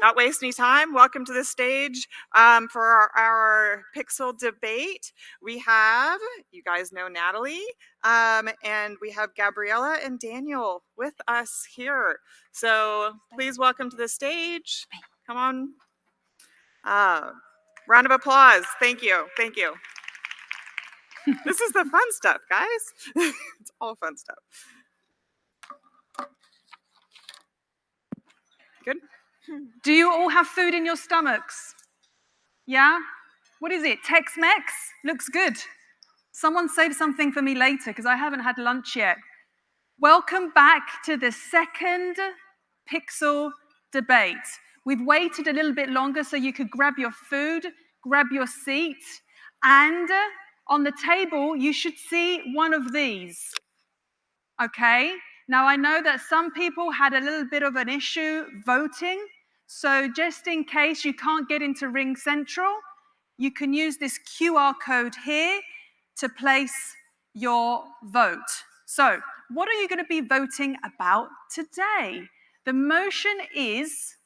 not waste any time, welcome to the stage for our Pixel debate. We have, you guys know Nathalie, and we have Gabriela and Daniel with us here. So please welcome to the stage. Come on. Round of applause. Thank you. Thank you. This is the fun stuff, guys. It's all fun stuff. Good. Do you all have food in your stomachs? Yeah? What is it? Tex-Mex? Looks good. Someone save something for me later because I haven't had lunch yet. Welcome back to the second Pixel debate. We've waited a little bit longer so you could grab your food, grab your seat, and on the table you should see one of these. Okay? Now I know that some people had a little bit of an issue voting, so just in case you can't get into Ring Central, you can use this QR code here to place your vote. So, what are you going to be voting about today? The motion is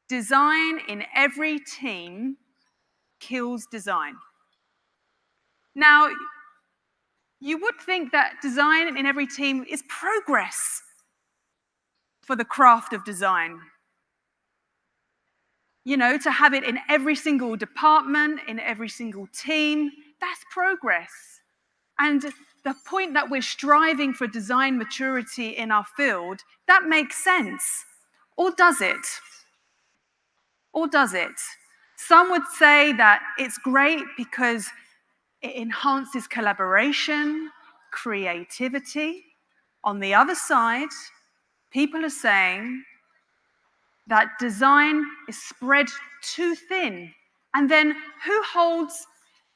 design in every team kills design. Now, you would think that design in every team is progress for the craft of design. You know, to have it in every single department, in every single team, that's progress. And the point that we're striving for design maturity in our field, that makes sense. Or does it? Or does it? Some would say that it's great because it enhances collaboration, creativity. On the other side, people are saying that design is spread too thin. And then who holds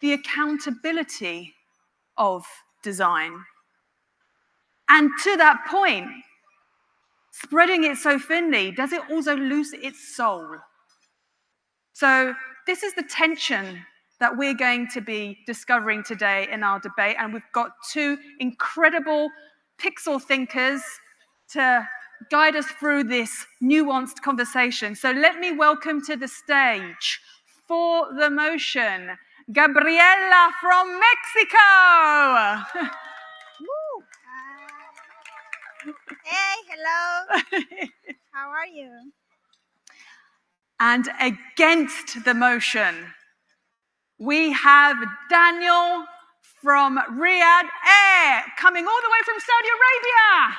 the accountability of design? And to that point, spreading it so thinly, does it also lose its soul? So this is the tension that we're going to be discovering today in our debate, and we've got two incredible pixel thinkers to guide us through this nuanced conversation. So let me welcome to the stage, for the motion, Gabriela from Mexico. Hey, hello. How are you? And against the motion, we have Daniel from Riyadh, coming all the way from Saudi Arabia.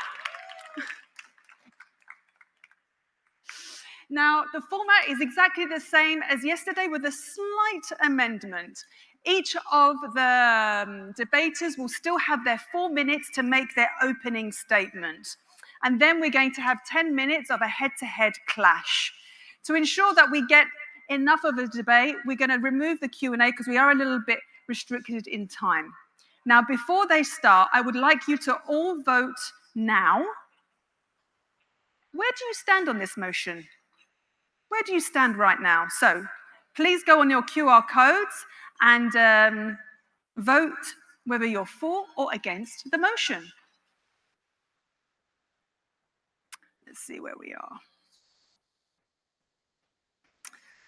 Now, the format is exactly the same as yesterday with a slight amendment. Each of the debaters will still have their 4 minutes to make their opening statement. And then we're going to have 10 minutes of a head-to-head clash. To ensure that we get enough of a debate, we're going to remove the Q&A because we are a little bit restricted in time. Now, before they start, I would like you to all vote now. Where do you stand on this motion? Where do you stand right now? So please go on your QR codes and vote whether you're for or against the motion. Let's see where we are.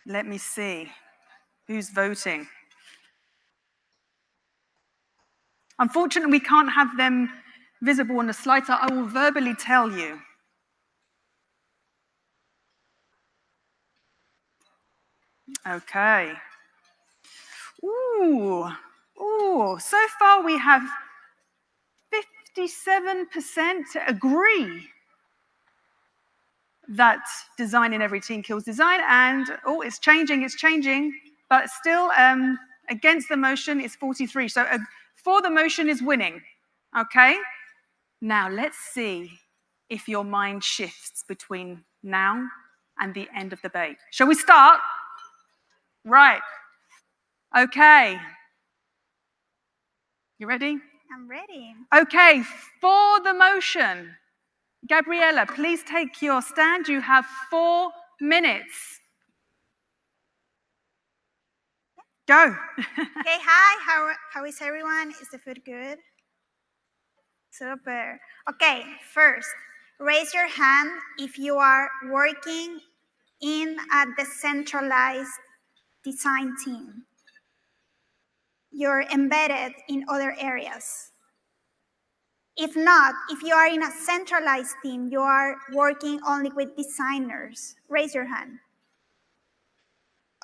Let me see who's voting. Unfortunately, we can't have them visible on the slide, so I will verbally tell you. Okay. Ooh, so far we have 57% agree that design in every team kills design, and it's changing, but still against the motion is 43. So for the motion is winning, okay? Now let's see if your mind shifts between now and the end of the debate. Shall we start? Right. Okay. You ready? I'm ready. Okay, for the motion, Gabriela, please take your stand. You have 4 minutes. Go. Okay, hi, how is everyone? Is the food good? Super. Okay, first, raise your hand if you are working in a decentralized design team. You're embedded in other areas. If not, if you are in a centralized team, you are working only with designers. Raise your hand.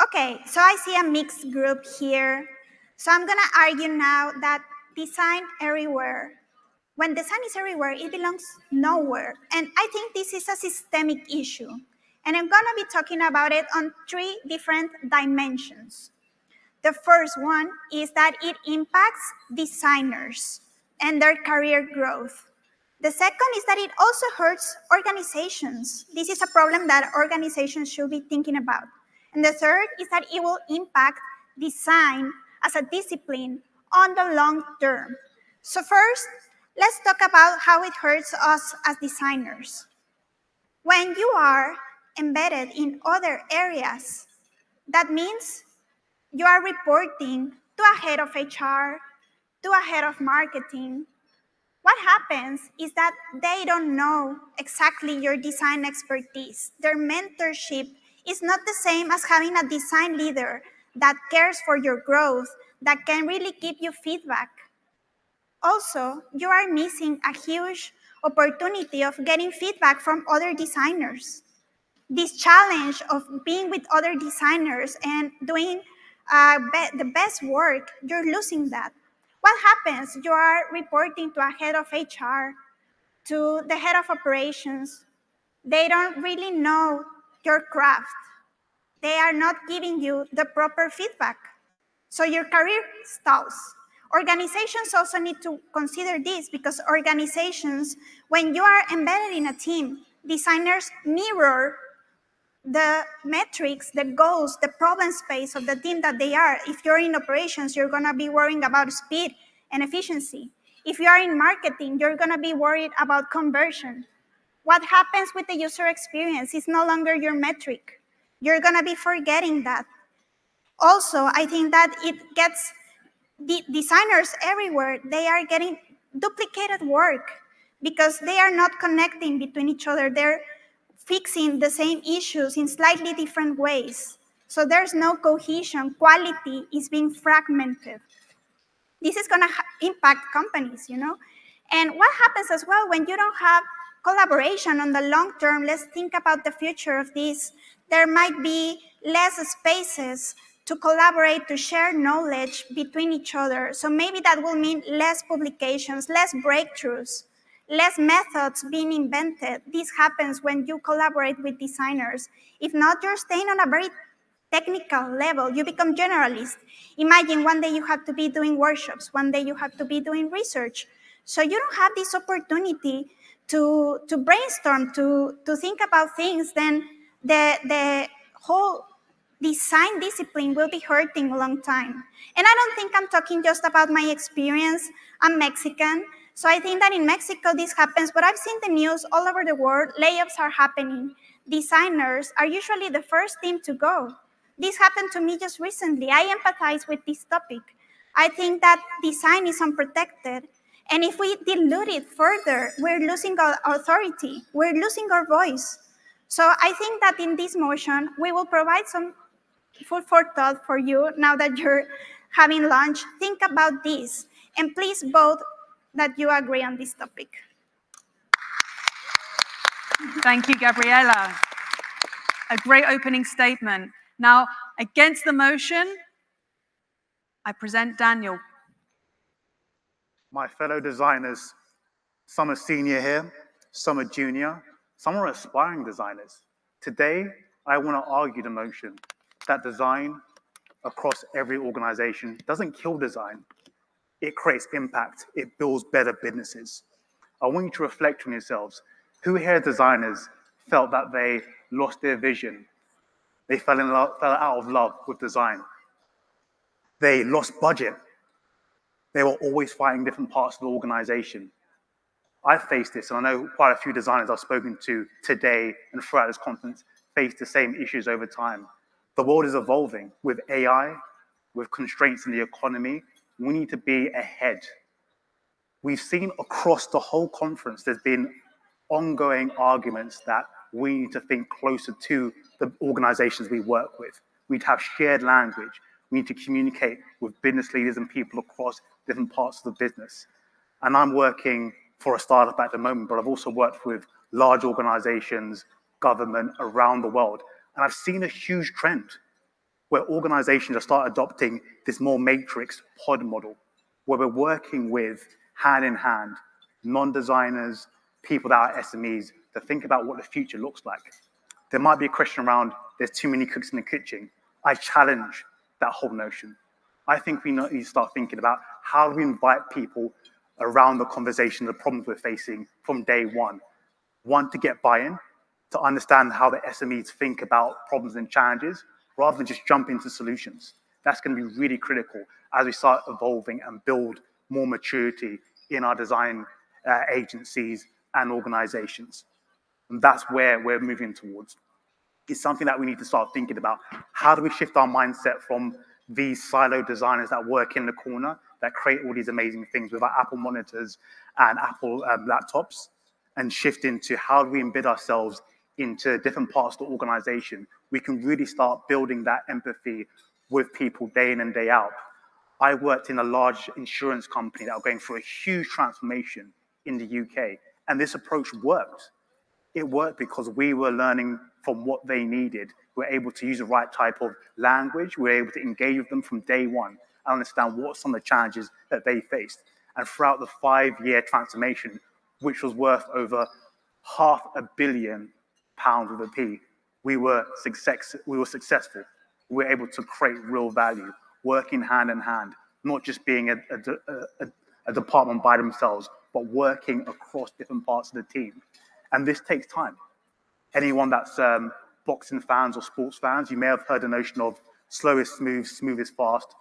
Okay, so I see a mixed group here. So I'm gonna argue now that design everywhere, when design is everywhere, it belongs nowhere. And I think this is a systemic issue. And I'm gonna be talking about it on 3 different dimensions. The first one is that it impacts designers and their career growth. The second is that it also hurts organizations. This is a problem that organizations should be thinking about. And the third is that it will impact design as a discipline on the long term. So first, let's talk about how it hurts us as designers. When you are embedded in other areas, that means you are reporting to a head of HR, to a head of marketing. What happens is that they don't know exactly your design expertise. Their mentorship is not the same as having a design leader that cares for your growth, that can really give you feedback. Also, you are missing a huge opportunity of getting feedback from other designers. This challenge of being with other designers and doing the best work, you're losing that. What happens? You are reporting to a head of HR, to the head of operations. They don't really know your craft. They are not giving you the proper feedback. So your career stalls. Organizations also need to consider this because organizations, when you are embedded in a team, designers mirror the metrics, the goals, the problem space of the team that they are. If you're in operations, you're going to be worrying about speed and efficiency. If you are in marketing, you're going to be worried about conversion. What happens with the user experience is no longer your metric. You're going to be forgetting that. Also, I think that it gets the designers everywhere, they are getting duplicated work because they are not connecting between each other. They're fixing the same issues in slightly different ways. So there's no cohesion. Quality is being fragmented. This is going to impact companies, you know? And what happens as well when you don't have collaboration on the long term? Let's think about the future of this. There might be less spaces to collaborate, to share knowledge between each other. So maybe that will mean less publications, less breakthroughs, less methods being invented. This happens when you collaborate with designers. If not, you're staying on a very technical level. You become generalist. Imagine one day you have to be doing workshops, one day you have to be doing research. So you don't have this opportunity to brainstorm, to think about things, then the whole design discipline will be hurting a long time. And I don't think I'm talking just about my experience. I'm Mexican, so I think that in Mexico this happens, but I've seen the news all over the world. Layoffs are happening. Designers are usually the first team to go. This happened to me just recently. I empathize with this topic. I think that design is unprotected. And if we dilute it further, we're losing our authority. We're losing our voice. So I think that in this motion, we will provide some food for thought for you now that you're having lunch. Think about this. And please vote that you agree on this topic. Thank you, Gabriela. A great opening statement. Now, against the motion, I present Daniel. My fellow designers, some are senior here, some are junior, some are aspiring designers. Today, I want to argue the motion that design across every organization doesn't kill design. It creates impact. It builds better businesses. I want you to reflect on yourselves. Who here designers felt that they lost their vision? They fell out of love with design. They lost budget. They were always fighting different parts of the organization. I've faced this, and I know quite a few designers I've spoken to today and throughout this conference face the same issues over time. The world is evolving with AI, with constraints in the economy. We need to be ahead. We've seen across the whole conference, there's been ongoing arguments that we need to think closer to the organizations we work with. We need to have shared language. We need to communicate with business leaders and people across different parts of the business. And I'm working for a startup at the moment, but I've also worked with large organizations, government around the world. And I've seen a huge trend where organizations are start adopting this more matrix pod model, where we're working with hand in hand, non-designers, people that are SMEs, to think about what the future looks like. There might be a question around, there's too many cooks in the kitchen. I challenge that whole notion. I think we need to start thinking about how do we invite people around the conversation, the problems we're facing from day one. One, to get buy-in, to understand how the SMEs think about problems and challenges, rather than just jump into solutions. That's going to be really critical as we start evolving and build more maturity in our design agencies and organizations. And that's where we're moving towards. It's something that we need to start thinking about. How do we shift our mindset from these silo designers that work in the corner, that create all these amazing things with our Apple monitors and Apple laptops, and shift into how do we embed ourselves into different parts of the organization? We can really start building that empathy with people day in and day out. I worked in a large insurance company that were going through a huge transformation in the UK, and this approach worked. It worked because we were learning from what they needed. We were able to use the right type of language. We were able to engage with them from day one and understand what some of the challenges that they faced. And throughout the 5-year transformation, which was worth over £500 million with a P, we were successful. We were able to create real value, working hand in hand, not just being a department by themselves, but working across different parts of the team. And this takes time. Anyone that's boxing fans or sports fans, you may have heard the notion of slow is smooth, smooth is fast,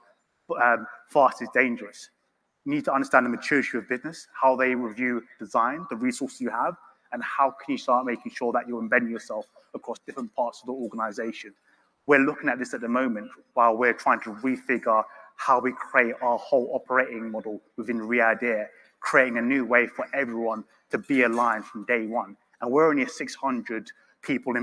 fast is dangerous. You need to understand the maturity of business, how they review design, the resources you have, and how can you start making sure that you're embedding yourself across different parts of the organization. We're looking at this at the moment while we're trying to refigure how we create our whole operating model within Riyadh, creating a new way for everyone to be aligned from day one. And we're only a 600 people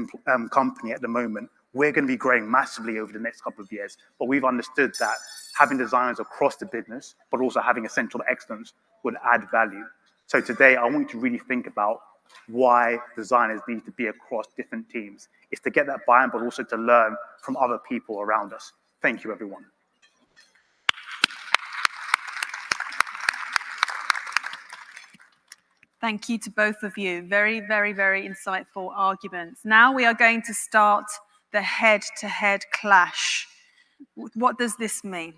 company at the moment. We're going to be growing massively over the next couple of years, but we've understood that having designers across the business, but also having a central excellence would add value. So today, I want you to really think about why designers need to be across different teams. It's to get that buy-in, but also to learn from other people around us. Thank you, everyone. Thank you to both of you. Very, very, very insightful arguments. Now we are going to start the head-to-head clash. What does this mean?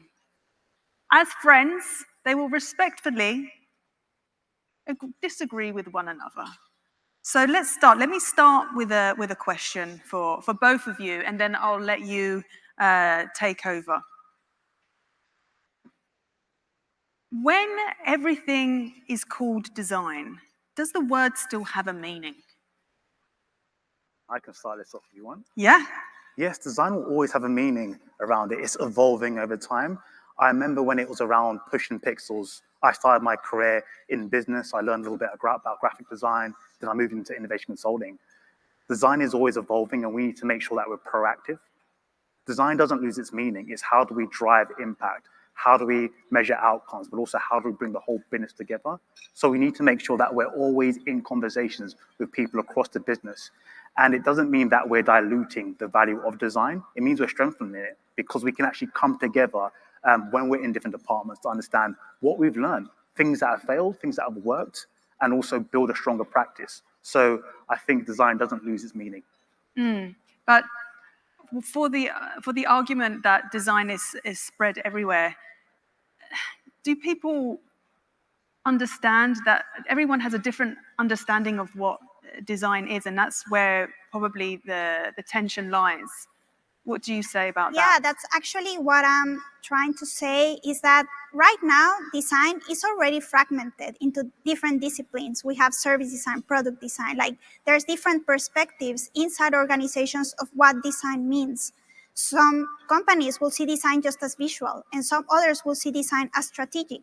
As friends, they will respectfully disagree with one another. So let's start. Let me start with a question for both of you, and then I'll let you take over. When everything is called design, does the word still have a meaning? I can start this off if you want. Yeah. Yes, design will always have a meaning around it. It's evolving over time. I remember when it was around pushing pixels, I started my career in business. I learned a little bit about graphic design. Then I moved into innovation consulting. Design is always evolving, and we need to make sure that we're proactive. Design doesn't lose its meaning. It's how do we drive impact? How do we measure outcomes? But also how do we bring the whole business together? So we need to make sure that we're always in conversations with people across the business. And it doesn't mean that we're diluting the value of design. It means we're strengthening it because we can actually come together when we're in different departments to understand what we've learned, things that have failed, things that have worked, and also build a stronger practice. So I think design doesn't lose its meaning. But for the argument that design is spread everywhere, do people understand that everyone has a different understanding of what design is, and that's where probably the tension lies? What do you say about that? Yeah, that's actually what I'm trying to say, is that right now, design is already fragmented into different disciplines. We have service design, product design. Like, there's different perspectives inside organizations of what design means. Some companies will see design just as visual, and some others will see design as strategic.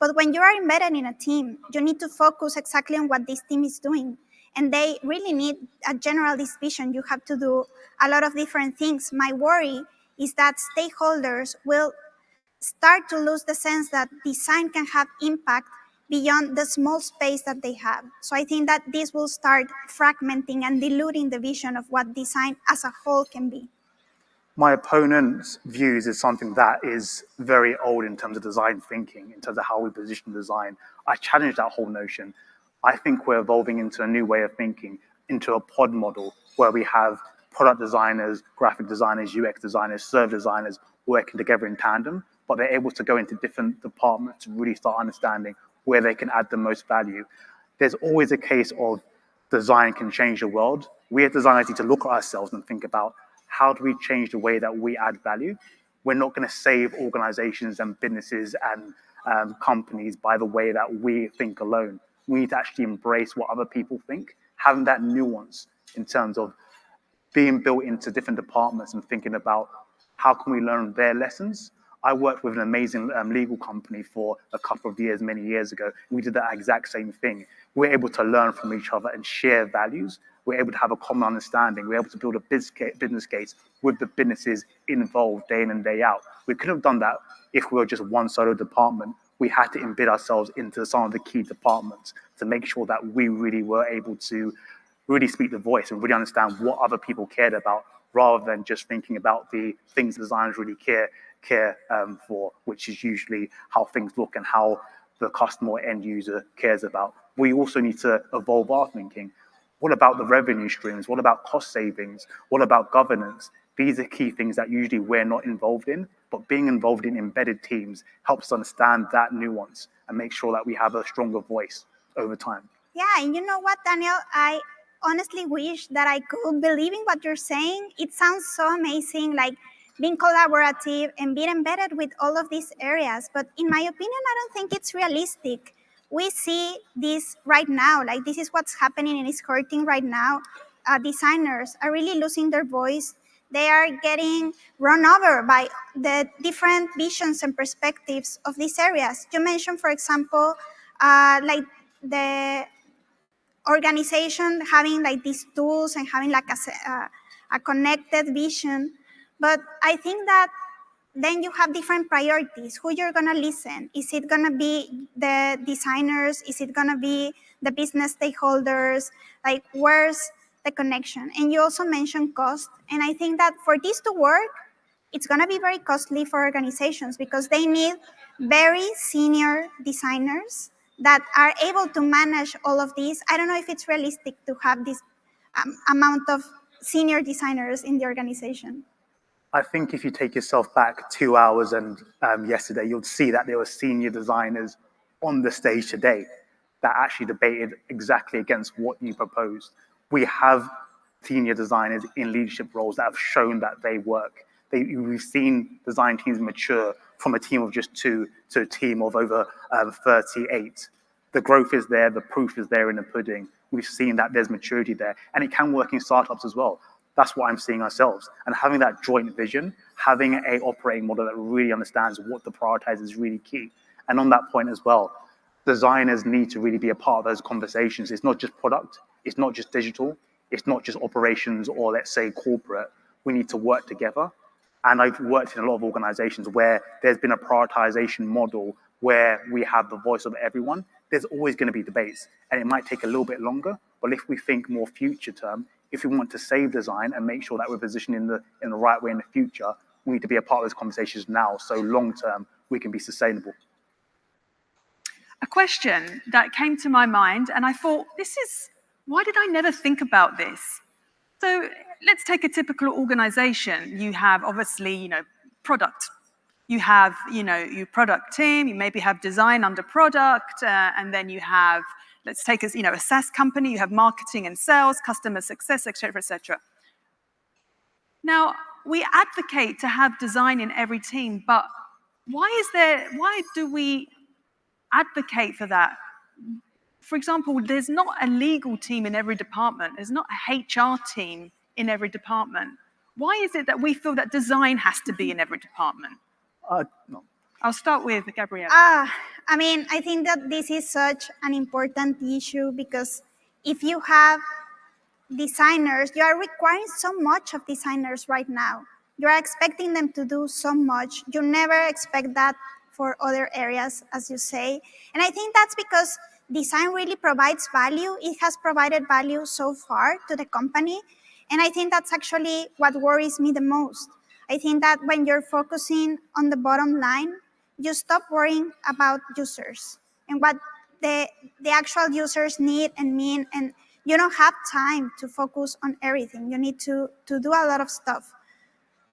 But when you are embedded in a team, you need to focus exactly on what this team is doing. and they really need a generalist vision. You have to do a lot of different things. My worry is that stakeholders will start to lose the sense that design can have impact beyond the small space that they have. So I think that this will start fragmenting and diluting the vision of what design as a whole can be. My opponent's views is something that is very old in terms of design thinking, in terms of how we position design. I challenge that whole notion. I think we're evolving into a new way of thinking, into a pod model where we have product designers, graphic designers, UX designers, service designers working together in tandem, but they're able to go into different departments to really start understanding where they can add the most value. There's always a case of design can change the world. We as designers need to look at ourselves and think about how do we change the way that we add value. We're not going to save organizations and businesses and companies by the way that we think alone. We need to actually embrace what other people think, having that nuance in terms of being built into different departments and thinking about how can we learn their lessons. I worked with an amazing legal company for a couple of years, many years ago. We did that exact same thing. We're able to learn from each other and share values. We're able to have a common understanding. We're able to build a business case with the businesses involved day in and day out. We couldn't have done that if we were just one solo department. We had to embed ourselves into some of the key departments to make sure that we really were able to really speak the voice and really understand what other people cared about, rather than just thinking about the things designers really care for, which is usually how things look and how the customer or end user cares about. We also need to evolve our thinking. What about the revenue streams? What about cost savings? What about governance? These are key things that usually we're not involved in, but being involved in embedded teams helps us understand that nuance and make sure that we have a stronger voice over time. Yeah, and you know what, Daniel? I honestly wish that I could believe in what you're saying. It sounds so amazing, like being collaborative and being embedded with all of these areas. But in my opinion, I don't think it's realistic. We see this right now, like this is what's happening and it's hurting right now. Designers are really losing their voice. They are getting run over by the different visions and perspectives of these areas. You mentioned, for example, like the organization having like these tools and having like a connected vision. But I think that then you have different priorities. Who you're gonna listen? Is it gonna be the designers? Is it gonna be the business stakeholders? Like, where's the connection? And you also mentioned cost. And I think that for this to work, it's gonna be very costly for organizations because they need very senior designers that are able to manage all of these. I don't know if it's realistic to have this amount of senior designers in the organization. I think if you take yourself back 2 hours and yesterday, you'll see that there were senior designers on the stage today that actually debated exactly against what you proposed. We have senior designers in leadership roles that have shown that they work. We've seen design teams mature from a team of just 2 to a team of over 38. The growth is there, the proof is there in the pudding. We've seen that there's maturity there, and it can work in startups as well. That's what I'm seeing ourselves. And having that joint vision, having an operating model that really understands what to prioritize is really key. And on that point as well, designers need to really be a part of those conversations. It's not just product, it's not just digital, it's not just operations or let's say corporate. We need to work together. And I've worked in a lot of organizations where there's been a prioritization model where we have the voice of everyone. There's always going to be debates, and it might take a little bit longer. But if we think more future term, if we want to save design and make sure that we're positioned in the right way in the future, we need to be a part of those conversations now, so long term we can be sustainable. A question that came to my mind, and I thought, why did I never think about this? So let's take a typical organization. You have obviously, product. You have, your product team, you maybe have design under product, and then you have, let's take a SaaS company, you have marketing and sales, customer success, et cetera, Now, we advocate to have design in every team, but why do we advocate for that? For example, there's not a legal team in every department. There's not a HR team in every department. Why is it that we feel that design has to be in every department? No. I'll start with Gabriela. I think that this is such an important issue because if you have designers, you are requiring so much of designers right now. You are expecting them to do so much. You never expect that for other areas, as you say. And I think that's because design really provides value. It has provided value so far to the company. And I think that's actually what worries me the most. I think that when you're focusing on the bottom line, you stop worrying about users and what the, the actual users need and mean. And you don't have time to focus on everything. You need to do a lot of stuff.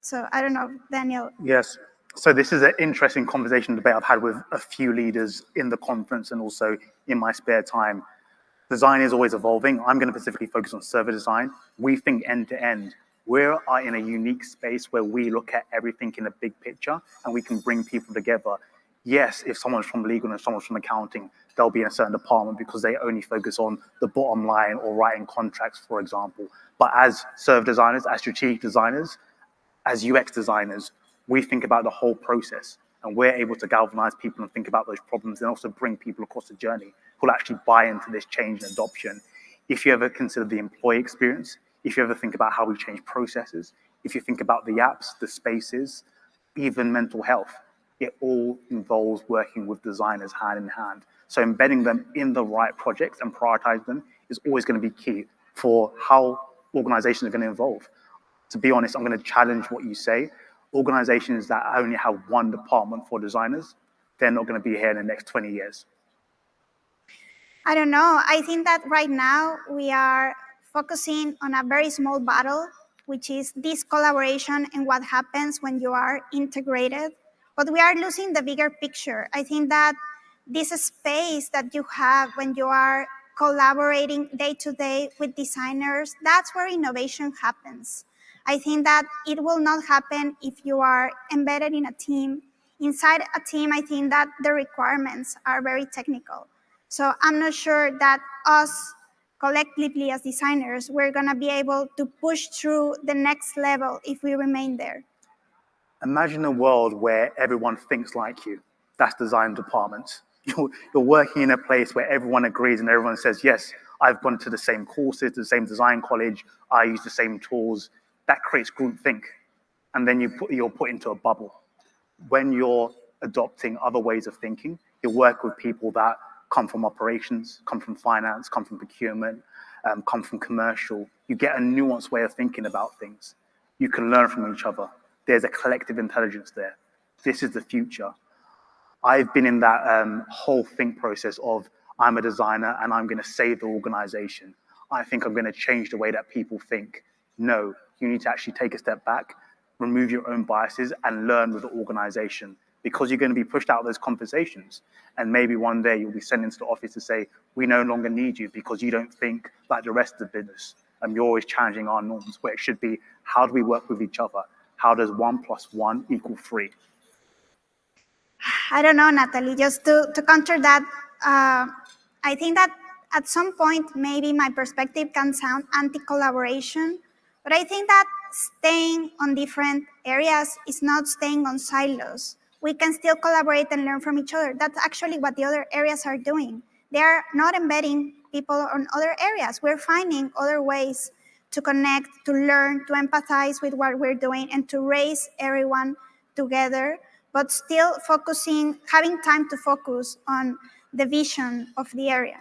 So I don't know, Daniel. Yes. So this is an interesting conversation debate I've had with a few leaders in the conference and also in my spare time. Design is always evolving. I'm going to specifically focus on server design. We think end to end. We are in a unique space where we look at everything in a big picture and we can bring people together. Yes, if someone's from legal and someone's from accounting, they'll be in a certain department because they only focus on the bottom line or writing contracts, for example. But as server designers, as strategic designers, as UX designers, we think about the whole process and we're able to galvanize people and think about those problems and also bring people across the journey who will actually buy into this change and adoption. If you ever consider the employee experience, if you ever think about how we change processes, if you think about the apps, the spaces, even mental health, it all involves working with designers hand in hand. So embedding them in the right projects and prioritize them is always going to be key for how organizations are going to evolve. To be honest, I'm going to challenge what you say. Organizations that only have one department for designers, they're not going to be here in the next 20 years. I don't know. I think that right now we are focusing on a very small battle, which is this collaboration and what happens when you are integrated. But we are losing the bigger picture. I think that this space that you have when you are collaborating day to day with designers, that's where innovation happens. I think that it will not happen if you are embedded in a team. Inside a team, I think that the requirements are very technical. So I'm not sure that us collectively as designers, we're going to be able to push through the next level if we remain there. Imagine a world where everyone thinks like you. That's design department. You're working in a place where everyone agrees and everyone says, yes, I've gone to the same courses, the same design college, I use the same tools. That creates groupthink. And then you're put into a bubble. When you're adopting other ways of thinking, you work with people that come from operations, come from finance, come from procurement, come from commercial. You get a nuanced way of thinking about things. You can learn from each other. There's a collective intelligence there. This is the future. I've been in that whole think process of I'm a designer and I'm going to save the organization. I think I'm going to change the way that people think. No, you need to actually take a step back, remove your own biases and learn with the organization because you're going to be pushed out of those conversations. And maybe one day you'll be sent into the office to say, we no longer need you because you don't think like the rest of the business. And you're always challenging our norms where it should be, how do we work with each other? How does 1 + 1 = 3? I don't know, Nathalie, just to counter that, I think that at some point, maybe my perspective can sound anti-collaboration, but I think that staying on different areas is not staying on silos. We can still collaborate and learn from each other. That's actually what the other areas are doing. They are not embedding people on other areas. We're finding other ways to connect, to learn, to empathize with what we're doing, and to raise everyone together, but still focusing, having time to focus on the vision of the area.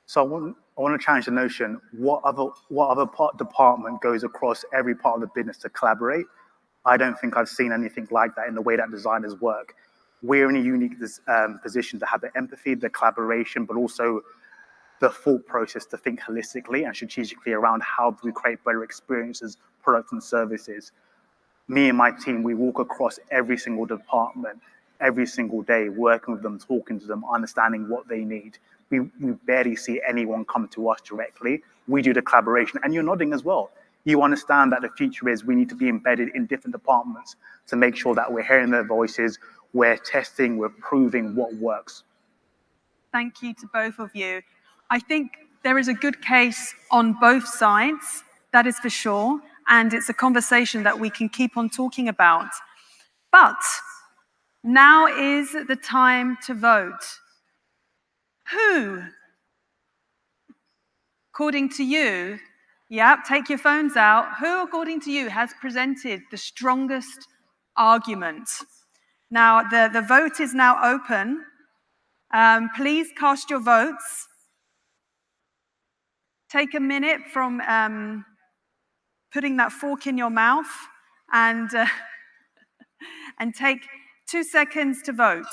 So I want to challenge the notion, what other department goes across every part of the business to collaborate? I don't think I've seen anything like that in the way that designers work. We're in a unique position to have the empathy, the collaboration, but also the thought process to think holistically and strategically around how do we create better experiences, products and services. Me and my team, we walk across every single department, every single day, working with them, talking to them, understanding what they need. We barely see anyone come to us directly. We do the collaboration, and you're nodding as well. You understand that the future is we need to be embedded in different departments to make sure that we're hearing their voices, we're testing, we're proving what works. Thank you to both of you. I think there is a good case on both sides, that is for sure, and it's a conversation that we can keep on talking about. But now is the time to vote. Who According to you, yeah, take your phones out. Who, according to you, has presented the strongest argument? Now, the vote is now open. Please cast your votes. Take a minute from putting that fork in your mouth and take 2 seconds to vote.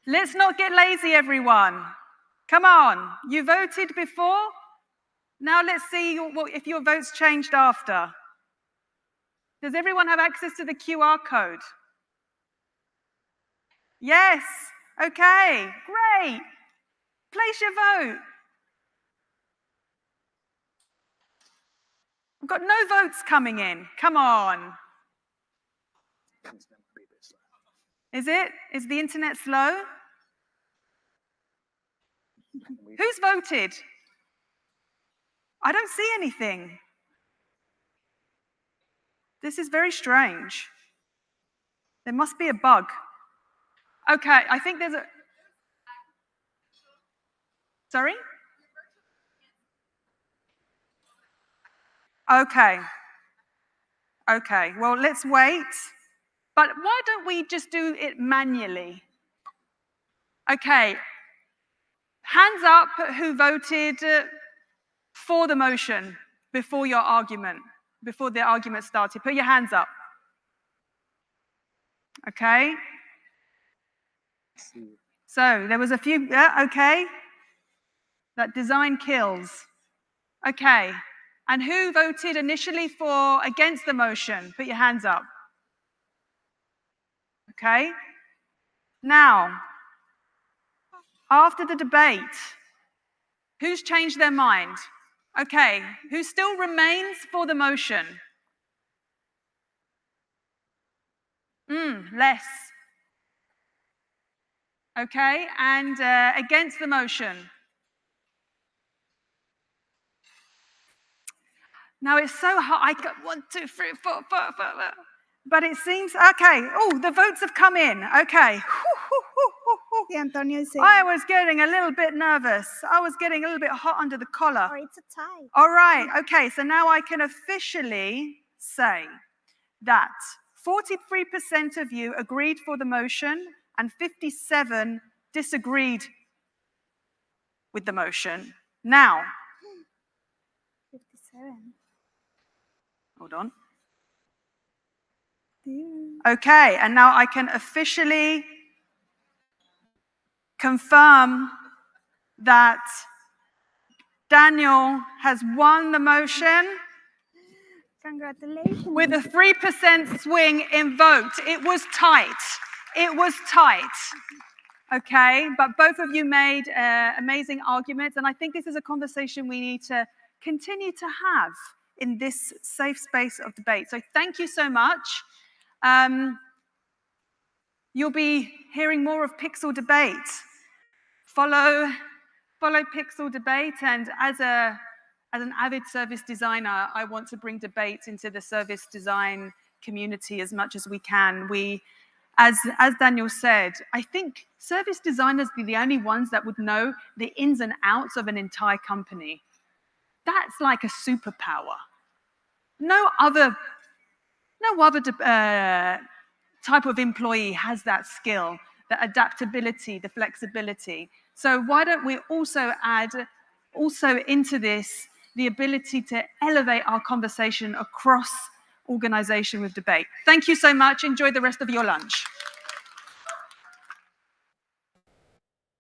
Let's not get lazy, everyone. Come on, you voted before. Now let's see if your vote's changed after. Does everyone have access to the QR code? Yes, okay, great. Place your vote. We've got no votes coming in, come on. Is it? Is the internet slow? Who's voted? I don't see anything. This is very strange. There must be a bug. Okay, I think there's a... Sorry? Okay. Okay, well, let's wait. But why don't we just do it manually? Okay. Hands up who voted for the motion before the argument started. Put your hands up. Okay. So there was a few, yeah, okay. That design kills. Okay. And who voted initially against the motion? Put your hands up. Okay. Now, after the debate, who's changed their mind? Okay, who still remains for the motion? Less. Okay, and against the motion? Now it's so hard. I got 1, 2, 3, 4, 5, 5, 5. But it seems, okay. Oh, the votes have come in. Okay. I was getting a little bit nervous. I was getting a little bit hot under the collar. Or it's a tie. All right. Okay. So now I can officially say that 43% of you agreed for the motion and 57 disagreed with the motion. Now, 57. Hold on. Okay, and now I can officially confirm that Daniel has won the motion. Congratulations. With a 3% swing in vote. It was tight. It was tight. Okay, but both of you made amazing arguments, and I think this is a conversation we need to continue to have in this safe space of debate. So thank you so much. You'll be hearing more of Pixel Debate. Follow Pixel Debate, and as an avid service designer, I want to bring debate into the service design community as much as we can. As Daniel said, I think service designers are the only ones that would know the ins and outs of an entire company. That's like a superpower. No other type of employee has that skill, the adaptability, the flexibility. So why don't we also add into this the ability to elevate our conversation across organization with debate. Thank you so much. Enjoy the rest of your lunch.